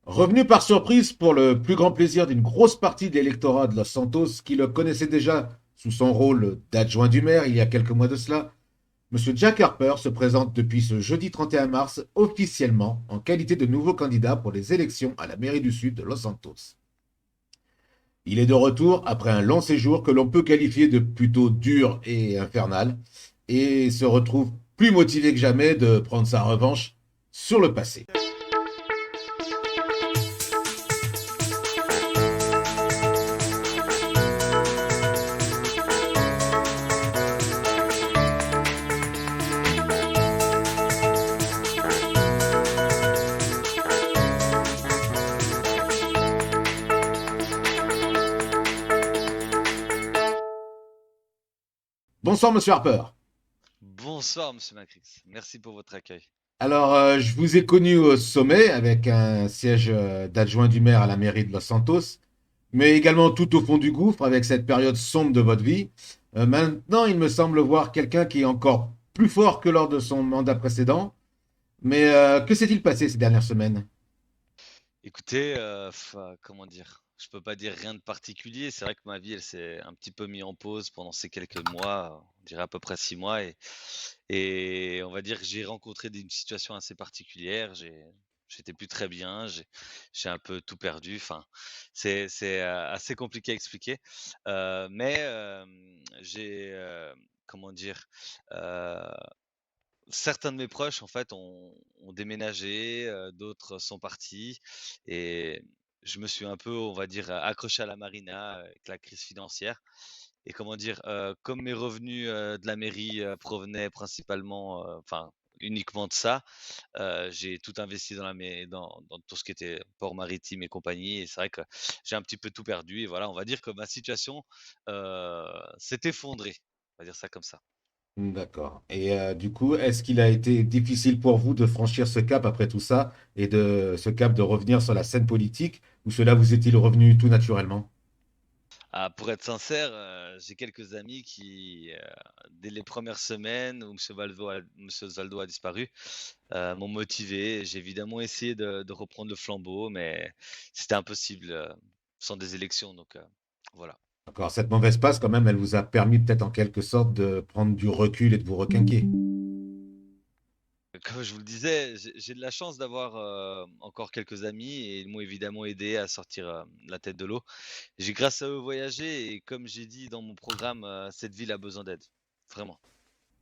Revenu par surprise pour le plus grand plaisir d'une grosse partie de l'électorat de Los Santos qui le connaissait déjà sous son rôle d'adjoint du maire il y a quelques mois de cela, Monsieur Jack Harper se présente depuis ce jeudi 31 mars officiellement en qualité de nouveau candidat pour les élections à la mairie du Sud de Los Santos. Il est de retour après un long séjour que l'on peut qualifier de plutôt dur et infernal et se retrouve plus motivé que jamais de prendre sa revanche sur le passé. Bonsoir Monsieur Harper. Bonsoir, monsieur Macrix. Merci pour votre accueil. Alors, je vous ai connu au sommet avec un siège d'adjoint du maire à la mairie de Los Santos, mais également tout au fond du gouffre avec cette période sombre de votre vie. Maintenant, il me semble voir quelqu'un qui est encore plus fort que lors de son mandat précédent. Mais que s'est-il passé ces dernières semaines? Écoutez, comment dire? Je peux pas dire rien de particulier. C'est vrai que ma vie, elle s'est un petit peu mise en pause pendant ces quelques mois, on dirait à peu près 6 mois, et on va dire que j'ai rencontré une situation assez particulière. J'étais plus très bien. J'ai un peu tout perdu. Enfin, c'est assez compliqué à expliquer. Mais j'ai, comment dire? Euh, Certains de mes proches, en fait, ont déménagé, d'autres sont partis, et je me suis un peu, on va dire, accroché à la marina avec la crise financière. Et comment dire? Comme mes revenus, de la mairie, provenaient principalement, enfin, uniquement de ça, j'ai tout investi dans tout ce qui était port maritime et compagnie, et c'est vrai que j'ai un petit peu tout perdu, et voilà, on va dire que ma situation, s'est effondrée. On va dire ça comme ça. D'accord. Et du coup, est-ce qu'il a été difficile pour vous de franchir ce cap après tout ça et de ce cap de revenir sur la scène politique ou cela vous est-il revenu tout naturellement? Ah, pour être sincère, j'ai quelques amis qui, dès les premières semaines où Monsieur Zaldo a disparu, m'ont motivé. J'ai évidemment essayé de reprendre le flambeau, mais c'était impossible, sans des élections, donc voilà. D'accord, cette mauvaise passe, quand même, elle vous a permis peut-être en quelque sorte de prendre du recul et de vous requinquer. Comme je vous le disais, j'ai de la chance d'avoir, encore quelques amis, et ils m'ont évidemment aidé à sortir, la tête de l'eau. J'ai grâce à eux voyagé, et comme j'ai dit dans mon programme, cette ville a besoin d'aide, vraiment.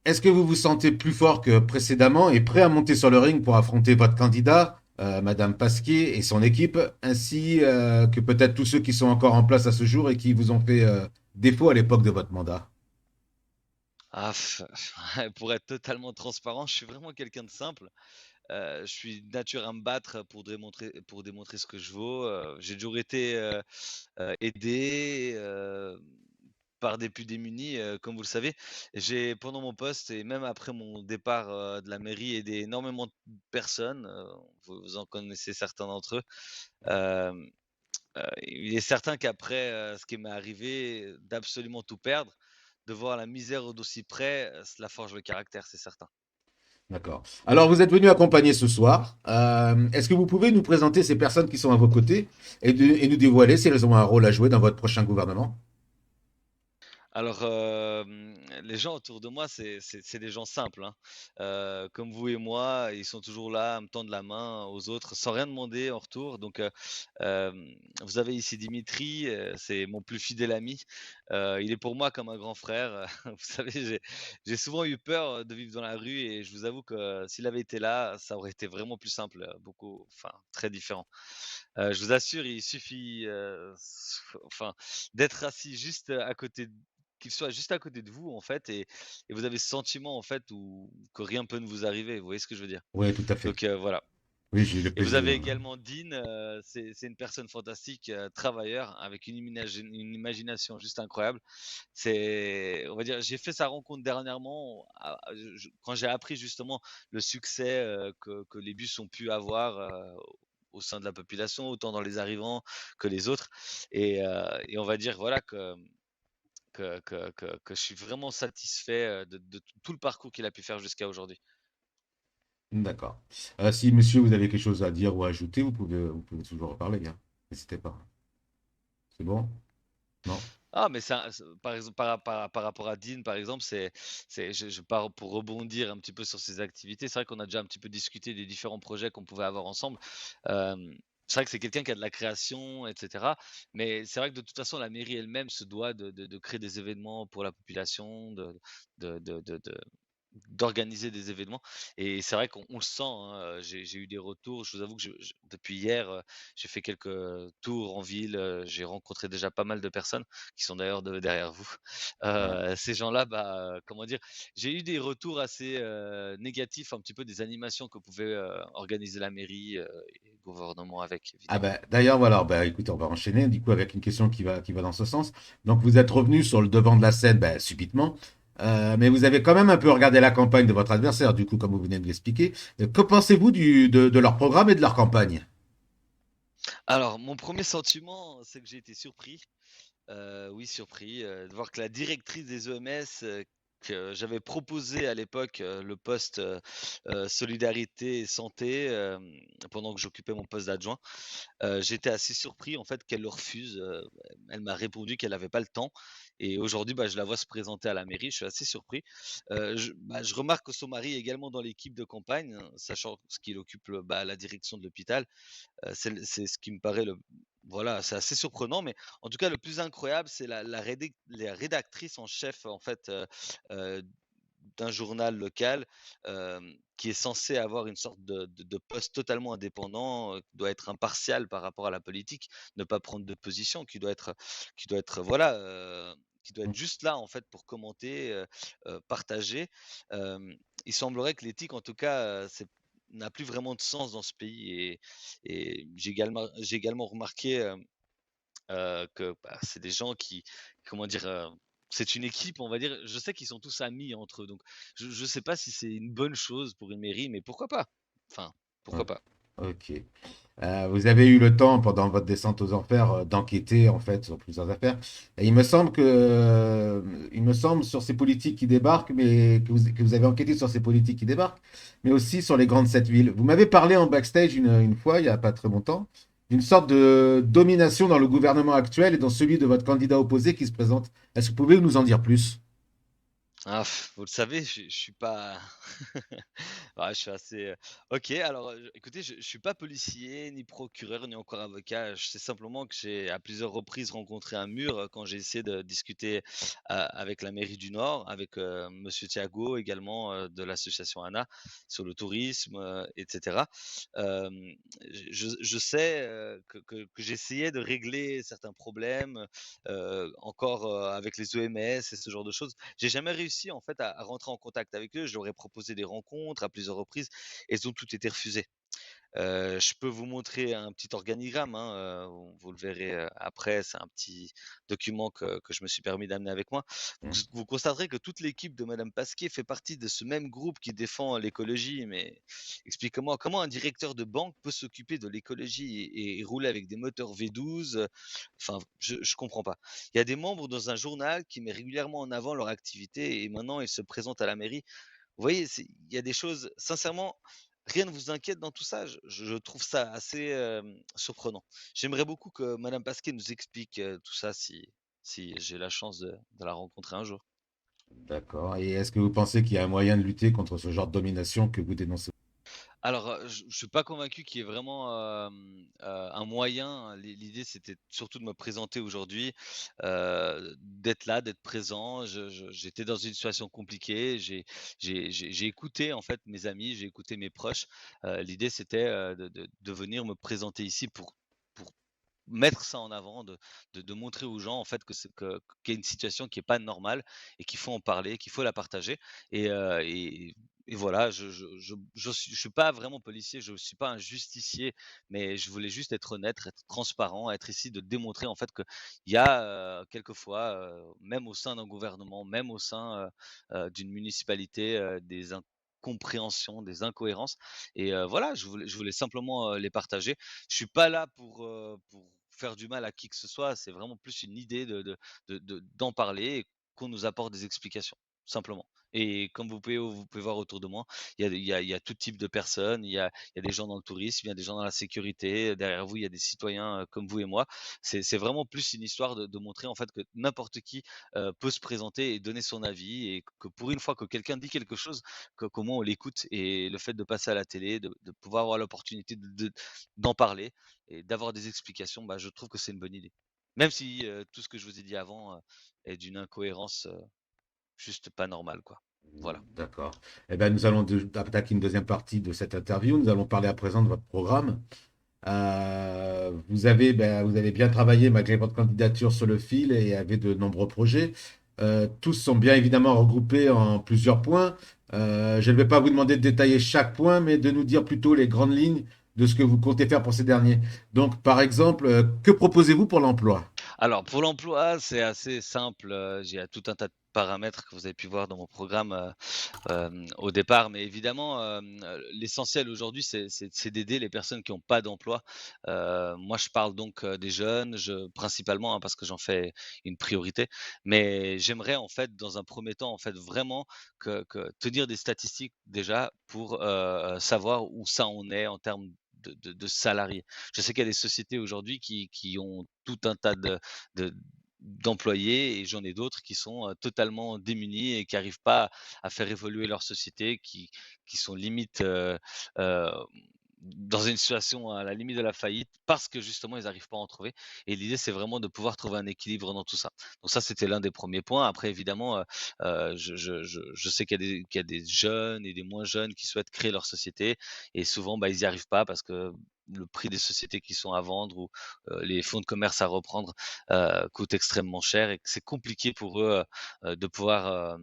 Est-ce que vous vous sentez plus fort que précédemment et prêt à monter sur le ring pour affronter votre candidat, Madame Pasquier et son équipe, ainsi que peut-être tous ceux qui sont encore en place à ce jour et qui vous ont fait défaut à l'époque de votre mandat? Ah, pour être totalement transparent, je suis vraiment quelqu'un de simple. Je suis de nature à me battre pour démontrer ce que je vaux. J'ai toujours été, aidé, par des plus démunis, comme vous le savez. J'ai pendant mon poste et même après mon départ, de la mairie, aidé énormément de personnes, vous en connaissez certains d'entre eux. Hem, il est certain qu'après, ce qui m'est arrivé, d'absolument tout perdre, de voir la misère d'aussi près, cela forge le caractère, c'est certain. D'accord. Alors, vous êtes venu accompagner ce soir. Est-ce que vous pouvez nous présenter ces personnes qui sont à vos côtés et nous dévoiler si elles ont un rôle à jouer dans votre prochain gouvernement? Alors, les gens autour de moi, c'est des gens simples, hein. Comme vous et moi, ils sont toujours là à me tendre la main aux autres sans rien demander en retour. Donc, vous avez ici Dimitri, c'est mon plus fidèle ami. Il est pour moi comme un grand frère. Vous savez, j'ai souvent eu peur de vivre dans la rue, et je vous avoue que s'il avait été là, ça aurait été vraiment plus simple, beaucoup, enfin, très différent. Je vous assure, il suffit, enfin, d'être assis juste à côté, qu'il soit juste à côté de vous, en fait, et vous avez ce sentiment, en fait, où que rien peut ne vous arriver. Vous voyez ce que je veux dire? Oui, tout à fait. Donc, voilà. Oui, j'ai eu le Et vous avez plaisir. également Dean, c'est une personne fantastique, travailleur avec une imagination juste incroyable. On va dire, j'ai fait sa rencontre dernièrement, quand j'ai appris justement le succès, que les bus ont pu avoir, au sein de la population, autant dans les arrivants que les autres, et on va dire, voilà, que je suis vraiment satisfait, de tout le parcours qu'il a pu faire jusqu'à aujourd'hui. D'accord. Si, monsieur, vous avez quelque chose à dire ou à ajouter, vous pouvez toujours reparler, hein. N'hésitez pas. C'est bon? Non? Ah, mais par exemple, par rapport à Dean, par exemple, je pars pour rebondir un petit peu sur ses activités. C'est vrai qu'on a déjà un petit peu discuté des différents projets qu'on pouvait avoir ensemble. C'est vrai que c'est quelqu'un qui a de la création, etc. Mais c'est vrai que de toute façon, la mairie elle-même se doit de créer des événements pour la population, de d'organiser des événements et c'est vrai qu'on le sent, hein, j'ai eu des retours. Je vous avoue que je depuis hier, j'ai fait quelques tours en ville, j'ai rencontré déjà pas mal de personnes qui sont d'ailleurs derrière vous. Ouais. Ces gens-là, bah, comment dire? J'ai eu des retours assez, négatifs, un petit peu des animations que pouvait, organiser la mairie, et le gouvernement avec Ah évidemment. ben, d'ailleurs, voilà, ben, écoutez, on va enchaîner du coup avec une question qui va dans ce sens. Donc, vous êtes revenu sur le devant de la scène ben, subitement, mais vous avez quand même un peu regardé la campagne de votre adversaire, du coup, comme vous venez de l'expliquer. Que pensez-vous de leur programme et de leur campagne? Alors mon premier sentiment, c'est que j'ai été surpris. Oui, surpris, de voir que la directrice des OMS, que j'avais proposé à l'époque, le poste, solidarité et santé, pendant que j'occupais mon poste d'adjoint. J'étais assez surpris en fait qu'elle le refuse, elle m'a répondu qu'elle avait pas le temps et aujourd'hui, bah, je la vois se présenter à la mairie, je suis assez surpris. Je remarque que son mari est également dans l'équipe de campagne, hein, sachant ce qu'il occupe la direction de l'hôpital. C'est ce qui me paraît voilà, c'est assez surprenant, mais en tout cas, le plus incroyable, c'est la rédactrice en chef, en fait, heu, d'un journal local, qui est censé avoir une sorte de poste totalement indépendant, qui doit être impartial par rapport à la politique, ne pas prendre de position, qui doit être, voilà, qui doit être juste là, en fait, pour commenter, partager. Hem, il semblerait que l'éthique, en tout cas, c'est n'a plus vraiment de sens dans ce pays et j'ai également remarqué, que, bah, c'est des gens qui, comment dire? C'est une équipe, on va dire. Je sais qu'ils sont tous amis entre eux, donc je sais pas si c'est une bonne chose pour une mairie, mais pourquoi pas? Enfin, Ouais. pourquoi pas? Ok. Vous avez eu le temps pendant votre descente aux enfers d'enquêter en fait sur plusieurs affaires. Et il me semble sur ces politiques qui débarquent, mais que vous avez enquêté sur ces politiques qui débarquent, mais aussi sur les grandes sept villes. Vous m'avez parlé en backstage une fois, il n'y a pas très longtemps, d'une sorte de domination dans le gouvernement actuel et dans celui de votre candidat opposé qui se présente. Est-ce que vous pouvez nous en dire plus? Ah, vous le savez, je suis pas ouais, je suis assez, OK, alors, écoutez, je suis pas policier, ni procureur, ni encore avocat. Je sais simplement que j'ai à plusieurs reprises rencontré un mur, quand j'ai essayé de discuter, avec la mairie du Nord, avec, monsieur Thiago également, de l'association ANA sur le tourisme, et cetera. Hem, je sais, que j'essayais de régler certains problèmes, encore, avec les OMS et ce genre de choses. J'ai jamais réussi en fait à rentrer en contact avec eux. Je leur ai proposé des rencontres à plusieurs reprises et elles ont toutes été refusées. Je peux vous montrer un petit organigramme, hein, vous le verrez, après, c'est un petit document que je me suis permis d'amener avec moi. Vous constaterez que toute l'équipe de madame Pasquier fait partie de ce même groupe qui défend l'écologie, mais expliquez-moi comment un directeur de banque peut s'occuper de l'écologie et rouler avec des moteurs V12, enfin, je comprends pas. Il y a des membres dans un journal qui met régulièrement en avant leur activité et maintenant ils se présentent à la mairie. Vous voyez, il y a des choses sincèrement, rien ne vous inquiète dans tout ça? Je trouve ça assez, surprenant. J'aimerais beaucoup que madame Pasquier nous explique, tout ça si j'ai la chance de la rencontrer un jour. D'accord. Et est-ce que vous pensez qu'il y a un moyen de lutter contre ce genre de domination que vous dénoncez? Alors, je suis pas convaincu qu'il y ait vraiment, un moyen. L'idée, c'était surtout de me présenter aujourd'hui, d'être là, d'être présent. J'étais dans une situation compliquée. J'ai écouté, en fait, mes amis, j'ai écouté mes proches. L'idée, c'était, de venir me présenter ici pour mettre ça en avant, de montrer aux gens, en fait, qu'il y a une situation qui est pas normale et qu'il faut en parler, qu'il faut la partager et voilà, je suis pas vraiment policier, je suis pas un justicier, mais je voulais juste être honnête, être transparent, être ici, de démontrer, en fait, qu'il y a, quelquefois, même au sein d'un gouvernement, même au sein, d'une municipalité, des incompréhensions, des incohérences et voilà, je voulais simplement, les partager. Je suis pas là pour faire du mal à qui que ce soit, c'est vraiment plus une idée d'en parler et qu'on nous apporte des explications, simplement. Et comme vous pouvez voir autour de moi, il y a tout type de personnes. Il y a des gens dans le tourisme, il y a des gens dans la sécurité. Derrière vous, il y a des citoyens, comme vous et moi. C'est vraiment plus une histoire de montrer en fait que n'importe qui, peut se présenter et donner son avis et que pour une fois que quelqu'un dit quelque chose, qu'au moins on l'écoute et le fait de passer à la télé, de pouvoir avoir l'opportunité d'en parler et d'avoir des explications, bah, je trouve que c'est une bonne idée. Même si, tout ce que je vous ai dit avant, est d'une incohérence, juste pas normale, quoi. Voilà. D'accord. Eh bien, nous allons attaquer une deuxième partie de cette interview. Nous allons parler à présent de votre programme. Vous avez bien travaillé malgré votre candidature sur le fil et avez de nombreux projets. Tous sont bien évidemment regroupés en plusieurs points. Je ne vais pas vous demander de détailler chaque point, mais de nous dire plutôt les grandes lignes de ce que vous comptez faire pour ces derniers. Donc, par exemple, que proposez-vous pour l'emploi? Alors pour l'emploi, c'est assez simple, j'ai tout un tas de paramètres que vous avez pu voir dans mon programme, au départ. Mais évidemment, l'essentiel aujourd'hui, c'est d'aider les personnes qui ont pas d'emploi. Moi, je parle donc, des jeunes, principalement, hein, parce que j'en fais une priorité. Mais j'aimerais en fait, dans un premier temps, en fait, vraiment que tenir des statistiques déjà pour, savoir où ça en est en termes de salariés. Je sais qu'il y a des sociétés aujourd'hui qui ont tout un tas de d'employés et j'en ai d'autres qui sont, totalement démunis et qui arrivent pas à faire évoluer leur société, qui sont limite, heu, dans une situation à la limite de la faillite parce que justement ils n'arrivent pas à en trouver et l'idée c'est vraiment de pouvoir trouver un équilibre dans tout ça. Donc ça c'était l'un des premiers points. Après évidemment, je sais qu'il y a des jeunes et des moins jeunes qui souhaitent créer leur société et souvent, bah, ils n'y arrivent pas parce que le prix des sociétés qui sont à vendre ou, les fonds de commerce à reprendre, coûtent extrêmement cher et que c'est compliqué pour eux, de pouvoir,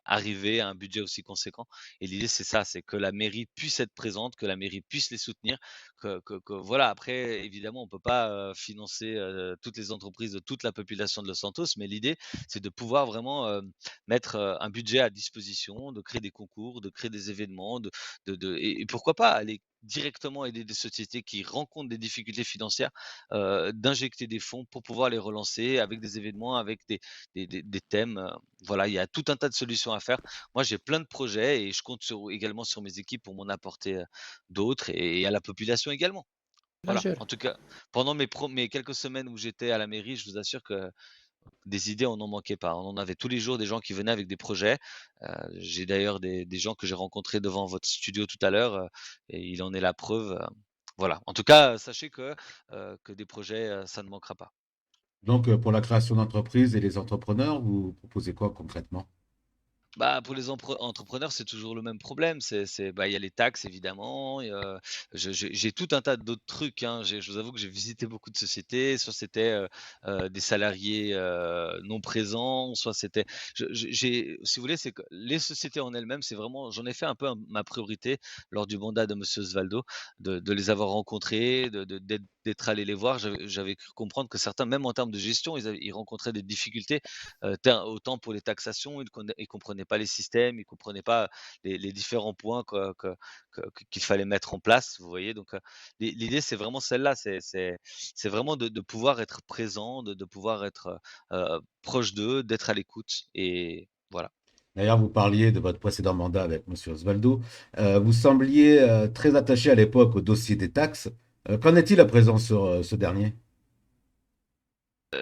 arriver à un budget aussi conséquent. Et l'idée, c'est ça, c'est que la mairie puisse être présente, que la mairie puisse les soutenir, que voilà. Après, évidemment, on peut pas, financer, toutes les entreprises de toute la population de Los Santos, mais l'idée, c'est de pouvoir vraiment, mettre, un budget à disposition, de créer des concours, de créer des événements, et pourquoi pas aller directement aider des sociétés qui rencontrent des difficultés financières, d'injecter des fonds pour pouvoir les relancer avec des événements, avec des thèmes, voilà, il y a tout un tas de solutions à faire. Moi, j'ai plein de projets et je compte également sur mes équipes pour m'en apporter, d'autres et à la population également. Voilà, Majeur. en tout cas, pendant mes quelques semaines où j'étais à la mairie, je vous assure que des idées, on n'en manquait pas. On en avait tous les jours des gens qui venaient avec des projets. J'ai d'ailleurs des gens que j'ai rencontrés devant votre studio tout à l'heure, et il en est la preuve, voilà. En tout cas, sachez que des projets, ça ne manquera pas. Donc, pour la création d'entreprises et les entrepreneurs, vous proposez quoi concrètement? Bah, pour les entrepreneurs, c'est toujours le même problème. Bah, il y a les taxes évidemment et j'ai tout un tas d'autres trucs, hein. Je vous avoue que j'ai visité beaucoup de sociétés, soit c'était, des salariés, non présents, soit c'était j'ai si vous voulez, c'est que les sociétés en elles-mêmes, c'est vraiment j'en ai fait un peu ma priorité lors du mandat de monsieur Osvaldo, de les avoir rencontrés, d'être allé les voir. J'avais cru comprendre que certains, même en termes de gestion, ils rencontraient des difficultés. Autant pour les taxations, ils comprenaient pas les systèmes, ils comprenaient pas les différents points qu'il fallait mettre en place, vous voyez? Donc, l'idée, c'est vraiment celle-là, c'est vraiment de pouvoir être présent, de pouvoir être, proche d'eux, d'être à l'écoute et voilà. D'ailleurs, vous parliez de votre précédent mandat avec Monsieur Osvaldo. Vous sembliez très attaché à l'époque au dossier des taxes. Qu'en est-il à présent sur ce dernier?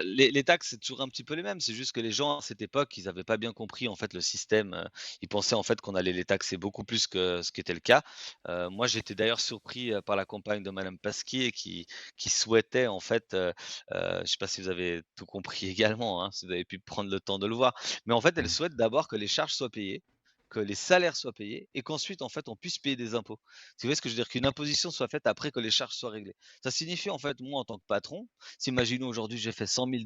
Les taxes, c'est toujours un petit peu les mêmes. C'est juste que les gens, à cette époque, ils n'avaient pas bien compris, en fait, le système, ils pensaient, en fait, qu'on allait les taxer beaucoup plus que ce qui était le cas. Moi, j'étais d'ailleurs surpris, par la campagne de madame Pasquier qui souhaitait, en fait, je ne sais pas si vous avez tout compris également, hein, si vous avez pu prendre le temps de le voir. Mais en fait, elle souhaite d'abord que les charges soient payées, que les salaires soient payés et qu'ensuite, en fait, on puisse payer des impôts. Si vous voyez ce que je veux dire? Qu'une imposition soit faite après que les charges soient réglées. Ça signifie, en fait, moi, en tant que patron, si imaginons aujourd'hui j'ai fait 100 000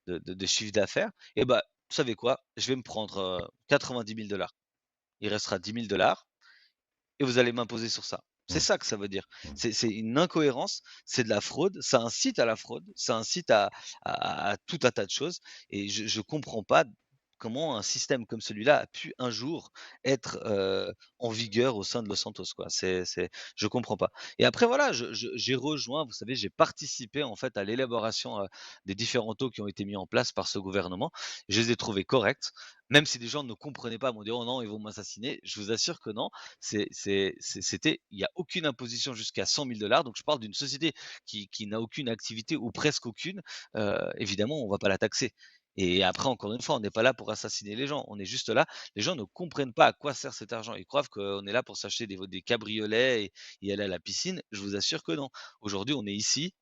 de chiffre d'affaires, et bah, vous savez quoi? Je vais me prendre 90 000 dollars. Il restera 10 000 dollars et vous allez m'imposer sur ça. C'est Hum, ça que ça veut dire. hum. C'est une incohérence, c'est de la fraude, ça incite à la fraude, ça incite à tout un tas de choses et je comprends pas comment un système comme celui-là a pu un jour être, en vigueur au sein de Los Santos, quoi. Je comprends pas. Et après voilà, j'ai rejoint, vous savez, j'ai participé en fait à l'élaboration, des différents taux qui ont été mis en place par ce gouvernement. Je les ai trouvés corrects, même si des gens ne comprenaient pas, m'ont dit: «Oh non, ils vont m'assassiner». Je vous assure que non, c'était il y a aucune imposition jusqu'à 100 000 $. Donc je parle d'une société qui n'a aucune activité ou presque aucune, évidemment, on va pas la taxer. Et après, encore une fois, on n'est pas là pour assassiner les gens, on est juste là, les gens ne comprennent pas à quoi sert cet argent. Ils croient qu'on est là pour s'acheter des cabriolets et aller à la piscine. Je vous assure que non. Aujourd'hui, on est ici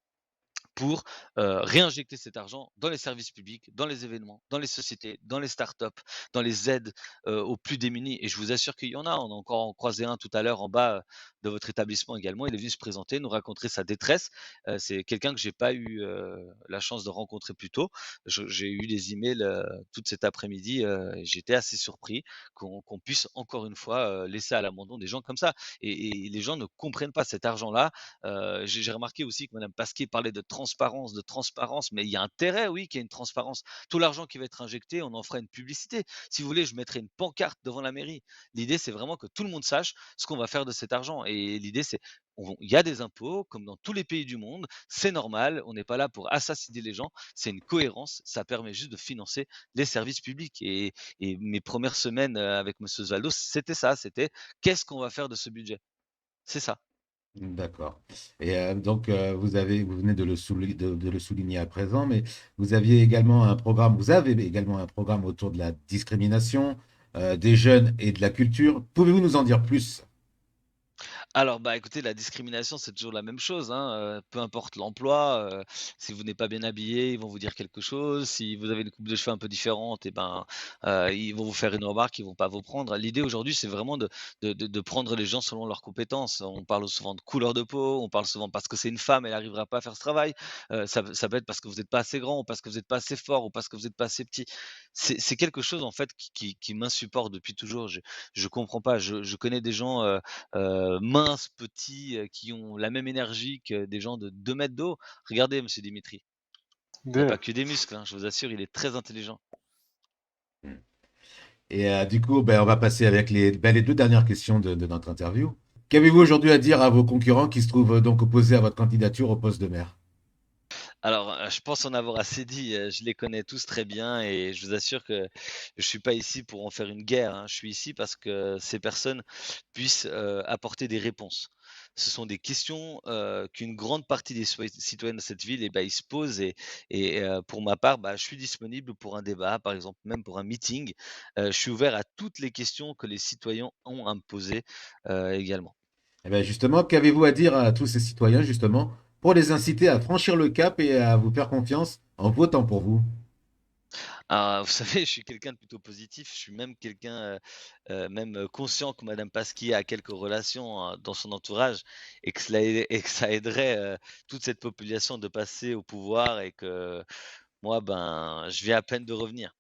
pour réinjecter cet argent dans les services publics, dans les événements, dans les sociétés, dans les startups, dans les aides aux plus démunis. Et je vous assure qu'il y en a. On a encore en croisé un tout à l'heure en bas de votre établissement également. Il est venu se présenter, nous raconter sa détresse. C'est quelqu'un que j'ai pas eu la chance de rencontrer plus tôt. J'ai eu des emails toute cet après-midi. Et j'étais assez surpris qu'on puisse encore une fois laisser à l'abandon des gens comme ça. Et les gens ne comprennent pas cet argent-là. J'ai remarqué aussi que Madame Pasquier parlait de transparence, mais il y a intérêt, oui, qu'il y ait une transparence. Tout l'argent qui va être injecté, on en fera une publicité. Si vous voulez, je mettrai une pancarte devant la mairie. L'idée, c'est vraiment que tout le monde sache ce qu'on va faire de cet argent. Et l'idée, c'est, il y a des impôts, comme dans tous les pays du monde, c'est normal, on n'est pas là pour assassiner les gens, c'est une cohérence, ça permet juste de financer les services publics. Et mes premières semaines avec Monsieur Osvaldo, c'était ça, c'était qu'est-ce qu'on va faire de ce budget? C'est ça. D'accord. Et donc, vous venez de le souligner à présent, mais vous aviez également un programme, vous avez également un programme autour de la discrimination des jeunes et de la culture. Pouvez-vous nous en dire plus? Alors, bah, écoutez, la discrimination, c'est toujours la même chose, hein, peu importe l'emploi, si vous n'êtes pas bien habillé, ils vont vous dire quelque chose. Si vous avez une coupe de cheveux un peu différente et ben, ils vont vous faire une remarque, ils vont pas vous prendre. L'idée aujourd'hui, c'est vraiment de prendre les gens selon leurs compétences. On parle souvent de couleur de peau, on parle souvent parce que c'est une femme, elle n'arrivera pas à faire ce travail. Ça peut être parce que vous n'êtes pas assez grand ou parce que vous n'êtes pas assez fort ou parce que vous n'êtes pas assez petit. C'est quelque chose en fait qui m'insupporte depuis toujours. Je comprends pas. Je connais des gens, minces, petits, qui ont la même énergie que des gens de 2 mètres d'eau. Regardez monsieur Dimitri, il n'y a pas D'ailleurs, que des muscles, hein, je vous assure, il est très intelligent. Et du coup, ben, on va passer avec les deux dernières questions de notre interview. Qu'avez-vous aujourd'hui à dire à vos concurrents qui se trouvent donc opposés à votre candidature au poste de maire? Alors, je pense en avoir assez dit, je les connais tous très bien et je vous assure que je suis pas ici pour en faire une guerre, hein. Je suis ici parce que ces personnes puissent, apporter des réponses. Ce sont des questions, qu'une grande partie des citoyens de cette ville, ils se posent et pour ma part, bah, je suis disponible pour un débat, par exemple, même pour un meeting. Je suis ouvert à toutes les questions que les citoyens ont à me poser, également. Eh bien, justement, qu'avez-vous à dire à tous ces citoyens, justement, pour les inciter à franchir le cap et à vous faire confiance en votant pour vous? Ah, vous savez, je suis quelqu'un de plutôt positif. Je suis même quelqu'un, même, conscient que madame Pasquier a quelques relations, dans son entourage et que ça aiderait, toute cette population de passer au pouvoir et que moi, ben, je viens à peine de revenir.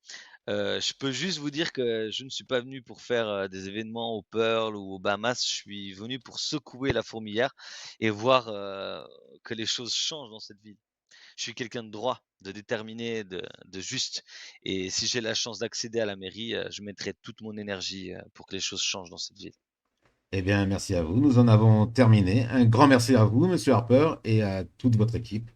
Je peux juste vous dire que je ne suis pas venu pour faire, des événements au Pearl ou aux Bahamas. Je suis venu pour secouer la fourmilière et voir, que les choses changent dans cette ville. Je suis quelqu'un de droit, de déterminé, de juste. Et si j'ai la chance d'accéder à la mairie, je mettrai toute mon énergie pour que les choses changent dans cette ville. Eh bien, merci à vous. Nous en avons terminé. Un grand merci à vous, Monsieur Harper, et à toute votre équipe.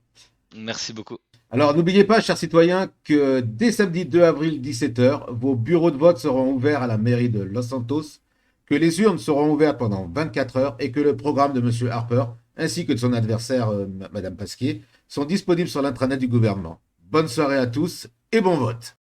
Merci beaucoup. Alors, n'oubliez pas, chers citoyens, que dès samedi 2 avril 17 heures, vos bureaux de vote seront ouverts à la mairie de Los Santos, que les urnes seront ouvertes pendant 24 heures et que le programme de Monsieur Harper, ainsi que de son adversaire, Madame Pasquier, sont disponibles sur l'intranet du gouvernement. Bonne soirée à tous et bon vote.